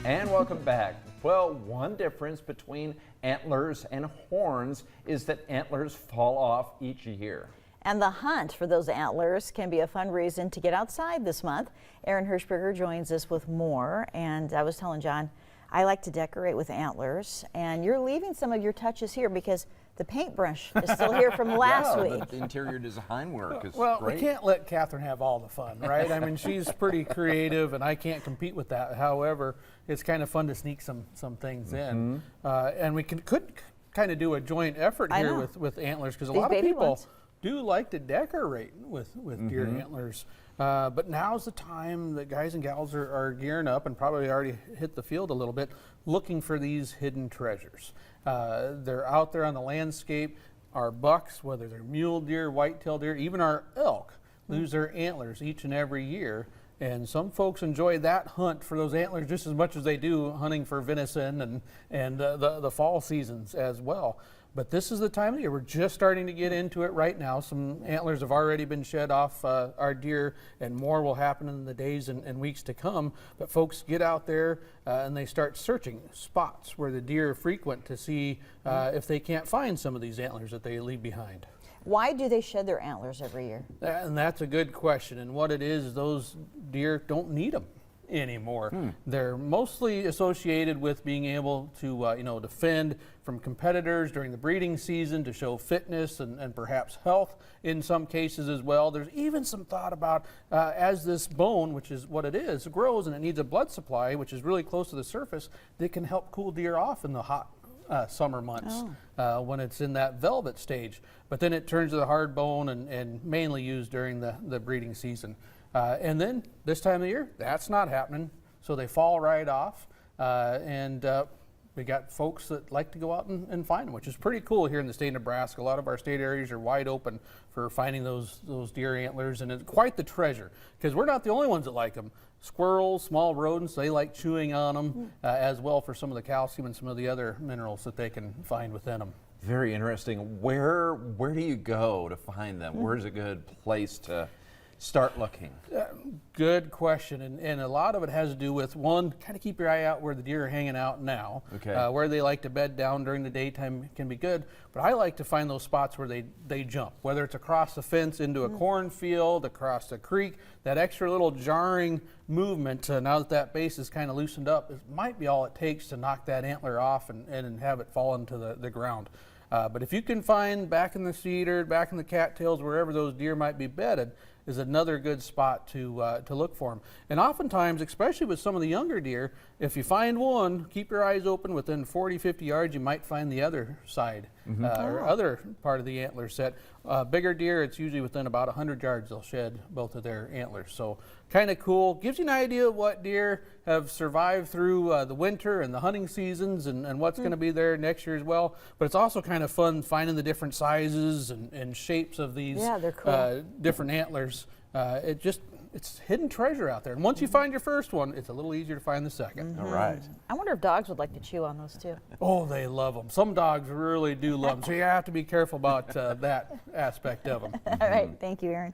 And welcome back. Well, one difference between antlers and horns is that antlers fall off each year. And the hunt for those antlers can be a fun reason to get outside this month. Aaron Hirschberger joins us with more. And I was telling John, I like to decorate with antlers. And you're leaving some of your touches here because the paintbrush is still here from last week. The interior design work is Well, great. we can't let Catherine have all the fun, right? I mean, she's pretty creative, and I can't compete with that. However, it's kind of fun to sneak some things in. And we could kind of do a joint effort here with antlers, because a lot of people do like to decorate with deer antlers. But now's the time that guys and gals are gearing up and probably already hit the field a little bit, looking for these hidden treasures. They're out there on the landscape. Our bucks, whether they're mule deer, white-tailed deer, even our elk, lose their antlers each and every year. And some folks enjoy that hunt for those antlers just as much as they do hunting for venison and the fall seasons as well. But this is the time of year. We're just starting to get into it right now. Some antlers have already been shed off our deer, and more will happen in the days and weeks to come. But folks get out there and they start searching spots where the deer frequent to see if they can't find some of these antlers that they leave behind. Why do they shed their antlers every year? And that's a good question. And what it is those deer don't need them anymore. They're mostly associated with being able to defend from competitors during the breeding season, to show fitness and perhaps health in some cases as well. There's even some thought about as this bone, which is what it is, grows and it needs a blood supply, which is really close to the surface, that can help cool deer off in the hot summer months when it's in that velvet stage. But then it turns to the hard bone and mainly used during the breeding season. And then this time of the year, that's not happening. So they fall right off. We got folks that like to go out and find them, which is pretty cool here in the state of Nebraska. A lot of our state areas are wide open for finding those deer antlers, and it's quite the treasure, because we're not the only ones that like them. Squirrels, small rodents, they like chewing on them as well, for some of the calcium and some of the other minerals that they can find within them. Very interesting. Where do you go to find them? Where's a good place to start looking? Good question, and a lot of it has to do with, one, kind of keep your eye out where the deer are hanging out now. Where they like to bed down during the daytime can be good, but I like to find those spots where they jump, whether it's across the fence into a cornfield, across a creek. That extra little jarring movement, now that base is kind of loosened up, it might be all it takes to knock that antler off and have it fall into the ground. But if you can find back in the cedar, back in the cattails, wherever those deer might be bedded, is another good spot to look for them. And oftentimes, especially with some of the younger deer, if you find one, keep your eyes open. Within 40, 50 yards, you might find the other side or other part of the antler set. Bigger deer, it's usually within about 100 yards they'll shed both of their antlers. So kind of cool. Gives you an idea of what deer have survived through the winter and the hunting seasons, and what's going to be there next year as well. But it's also kind of fun finding the different sizes and shapes of these different antlers. It's hidden treasure out there. And once you find your first one, it's a little easier to find the second. All right. I wonder if dogs would like to chew on those too. Oh, they love them. Some dogs really do love them. So you have to be careful about that aspect of them. All right. Thank you, Aaron.